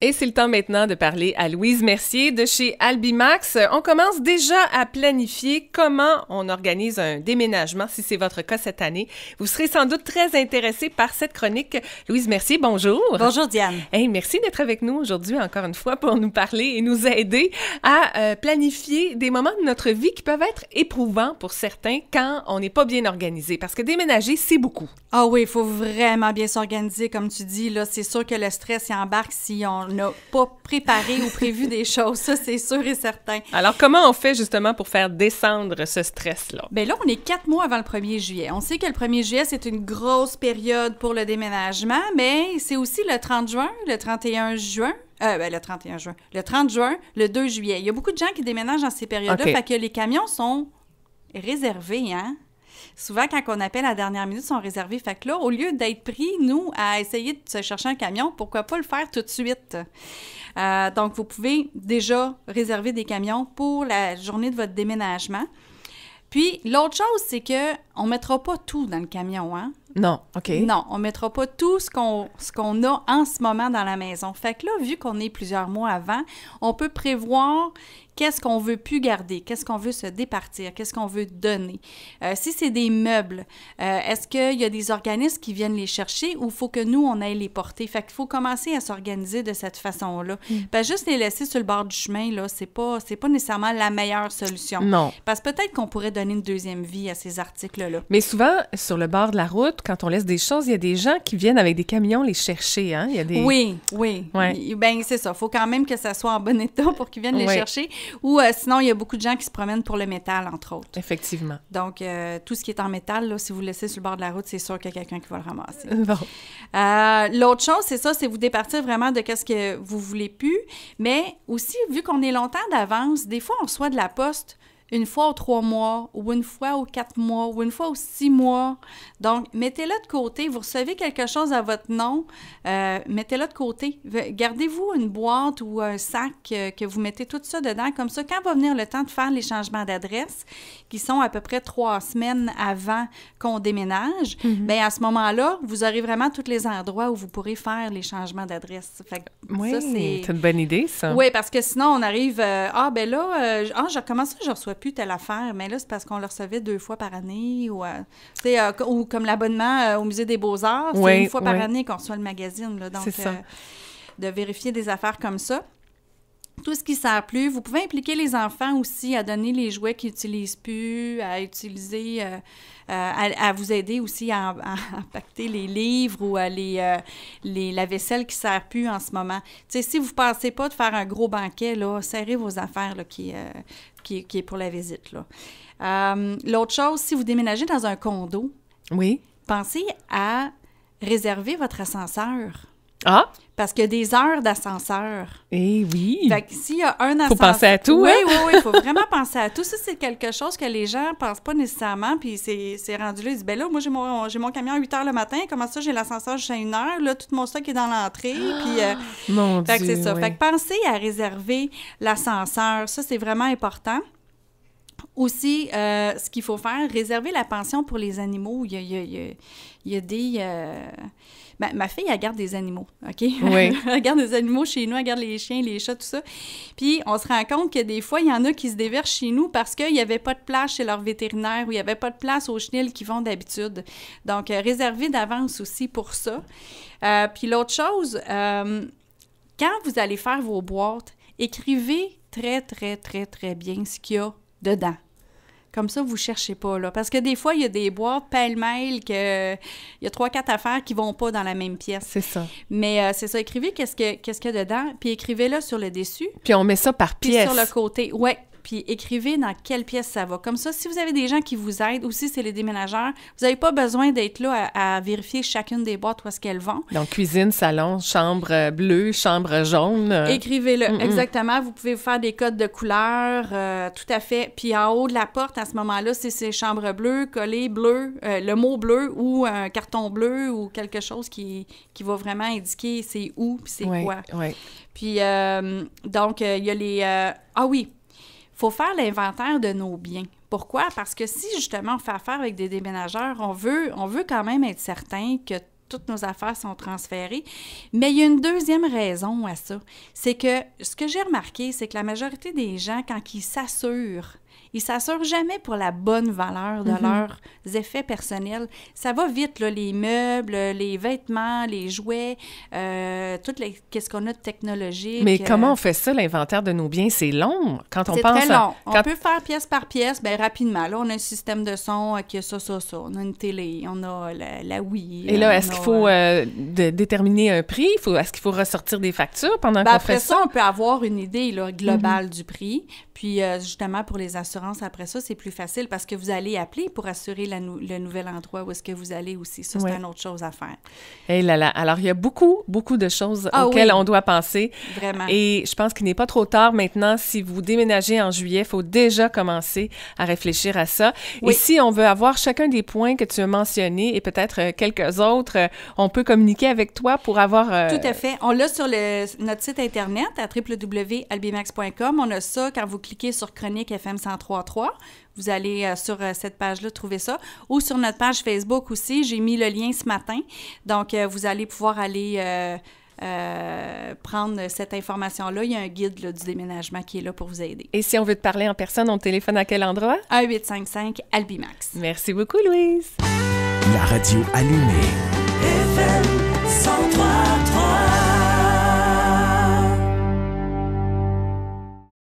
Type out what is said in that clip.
Et c'est le temps maintenant de parler à Louise Mercier de chez Albimax. On commence déjà à planifier comment on organise un déménagement, si c'est votre cas cette année. Vous serez sans doute très intéressée par cette chronique. Louise Mercier, bonjour. Bonjour Diane. Hey, merci d'être avec nous aujourd'hui encore une fois pour nous parler et nous aider à planifier des moments de notre vie qui peuvent être éprouvants pour certains quand on n'est pas bien organisé. Parce que déménager, c'est beaucoup. Ah oui, il faut vraiment bien s'organiser, comme tu dis. Là, c'est sûr que le stress y embarque si on n'a pas préparé ou prévu des choses. Ça, c'est sûr et certain. Alors, comment on fait justement pour faire descendre ce stress-là? Bien là, on est 4 mois avant le 1er juillet. On sait que le 1er juillet, c'est une grosse période pour le déménagement, mais c'est aussi le 30 juin, le 31 juin, le 31 juin, le 30 juin, le 2 juillet. Il y a beaucoup de gens qui déménagent dans ces périodes-là, fait que les camions sont réservés, hein? Souvent, quand on appelle à la dernière minute, ils sont réservés. Fait que là, au lieu d'être pris, nous, à essayer de se chercher un camion, pourquoi pas le faire tout de suite? Donc, vous pouvez déjà réserver des camions pour la journée de votre déménagement. Puis, l'autre chose, c'est qu'on ne mettra pas tout dans le camion, hein? Non, OK. Non, on ne mettra pas tout ce qu'on a en ce moment dans la maison. Fait que là, vu qu'on est plusieurs mois avant, on peut prévoir qu'est-ce qu'on veut plus garder, qu'est-ce qu'on veut se départir, qu'est-ce qu'on veut donner. Si c'est des meubles, est-ce qu'il y a des organismes qui viennent les chercher ou il faut que nous, on aille les porter? Fait qu'il faut commencer à s'organiser de cette façon-là. Juste les laisser sur le bord du chemin, là, c'est pas nécessairement la meilleure solution. Non. Parce que peut-être qu'on pourrait donner une deuxième vie à ces articles-là. Mais souvent, sur le bord de la route, quand on laisse des choses, il y a des gens qui viennent avec des camions les chercher, hein? Il y a des... Oui. Ouais. Bien, c'est ça. Il faut quand même que ça soit en bon état pour qu'ils viennent les chercher. Ou sinon, il y a beaucoup de gens qui se promènent pour le métal, entre autres. Effectivement. Donc, tout ce qui est en métal, là, si vous le laissez sur le bord de la route, c'est sûr qu'il y a quelqu'un qui va le ramasser. Bon. L'autre chose, c'est ça, c'est vous départir vraiment de ce que vous voulez plus. Mais aussi, vu qu'on est longtemps d'avance, des fois, on reçoit de la poste une fois aux 3 mois, ou une fois aux 4 mois, ou une fois aux 6 mois. Donc, mettez-le de côté. Vous recevez quelque chose à votre nom, mettez-le de côté. Gardez-vous une boîte ou un sac que vous mettez tout ça dedans. Comme ça, quand va venir le temps de faire les changements d'adresse, qui sont à peu près 3 semaines avant qu'on déménage, bien, à ce moment-là, vous aurez vraiment tous les endroits où vous pourrez faire les changements d'adresse. Fait que oui, ça, c'est une bonne idée, ça. Oui, parce que sinon, on arrive, comment ça, je reçois plus telle affaire, mais là, c'est parce qu'on le recevait 2 fois par année, ou comme l'abonnement au Musée des Beaux-Arts, c'est une fois par année qu'on reçoit le magazine, là, donc c'est ça. De vérifier des affaires comme ça. Tout ce qui ne sert plus, vous pouvez impliquer les enfants aussi à donner les jouets qu'ils n'utilisent plus, à utiliser, à vous aider aussi à impacter les livres ou à la vaisselle qui ne sert plus en ce moment. Tu sais, si vous ne pensez pas de faire un gros banquet, là, serrez vos affaires là, qui est pour la visite, là. L'autre chose, si vous déménagez dans un condo, pensez à réserver votre ascenseur. Ah! Parce qu'il y a des heures d'ascenseur. Eh oui! Fait que s'il y a un ascenseur... Faut penser à tout, oui, hein? Oui, il faut vraiment penser à tout. Ça, c'est quelque chose que les gens ne pensent pas nécessairement, puis c'est rendu là, ils disent, ben là, moi, j'ai mon camion à 8 heures le matin, comment ça, j'ai l'ascenseur jusqu'à 1 heure, là, tout mon stock est dans l'entrée, puis... Mon fait que Dieu, c'est ça. oui. Fait que pensez à réserver l'ascenseur. Ça, c'est vraiment important. Aussi, ce qu'il faut faire, réserver la pension pour les animaux. Il y a des... ma fille, elle garde des animaux, OK? Oui. Elle garde des animaux chez nous, elle garde les chiens, les chats, tout ça. Puis, on se rend compte que des fois, il y en a qui se déversent chez nous parce qu'il n'y avait pas de place chez leur vétérinaire ou il n'y avait pas de place aux chenilles qu'ils vont d'habitude. Donc, réservez d'avance aussi pour ça. Puis, l'autre chose, quand vous allez faire vos boîtes, écrivez très, très, très, très bien ce qu'il y a dedans. Comme ça, vous ne cherchez pas, là. Parce que des fois, il y a des boîtes pêle-mêle il y a 3-4 affaires qui ne vont pas dans la même pièce. C'est ça. Mais c'est ça, écrivez qu'est-ce qu'il y a dedans, puis écrivez-le sur le dessus. Puis on met ça par puis pièce. Sur le côté, oui. Puis écrivez dans quelle pièce ça va. Comme ça, si vous avez des gens qui vous aident, ou si c'est les déménageurs, vous n'avez pas besoin d'être là à vérifier chacune des boîtes où est-ce qu'elles vont. Donc, cuisine, salon, chambre bleue, chambre jaune. Écrivez-le, exactement. Vous pouvez faire des codes de couleurs, tout à fait. Puis en haut de la porte, à ce moment-là, si c'est chambre bleue, collé bleu, le mot bleu ou un carton bleu ou quelque chose qui va vraiment indiquer c'est où puis c'est quoi. Oui. Puis, donc, il y a les... il faut faire l'inventaire de nos biens. Pourquoi? Parce que si, justement, on fait affaire avec des déménageurs, on veut quand même être certain que toutes nos affaires sont transférées. Mais il y a une deuxième raison à ça. C'est que ce que j'ai remarqué, c'est que la majorité des gens, quand ils s'assurent jamais pour la bonne valeur de leurs effets personnels. Ça va vite, là, les meubles, les vêtements, les jouets, qu'est-ce qu'on a de technologique. Mais comment on fait ça, l'inventaire de nos biens? C'est long quand on pense... C'est très long. On peut faire pièce par pièce, bien rapidement. Là, on a un système de son qui a ça. On a une télé, on a la Wii. Et là, est-ce qu'il faut déterminer un prix? Est-ce qu'il faut ressortir des factures pendant qu'on fait ça? Après ça, on peut avoir une idée là, globale du prix. Puis, justement, pour les assurances, après ça, c'est plus facile parce que vous allez appeler pour assurer le nouvel endroit où est-ce que vous allez aussi. Ça, c'est une autre chose à faire. Et là là. Alors, il y a beaucoup de choses auxquelles on doit penser. Vraiment. Et je pense qu'il n'est pas trop tard maintenant. Si vous déménagez en juillet, il faut déjà commencer à réfléchir à ça. Oui. Et si on veut avoir chacun des points que tu as mentionnés et peut-être quelques autres, on peut communiquer avec toi pour avoir... Tout à fait. On l'a sur notre site Internet à www.albimax.com. On a ça quand vous cliquez sur Chronique FM 103.3. Vous allez sur cette page-là trouver ça. Ou sur notre page Facebook aussi. J'ai mis le lien ce matin. Donc, vous allez pouvoir aller prendre cette information-là. Il y a un guide là, du déménagement qui est là pour vous aider. Et si on veut te parler en personne, on te téléphone à quel endroit? 1-855-ALBIMAX. Merci beaucoup, Louise. La radio allumée. FM 103.3.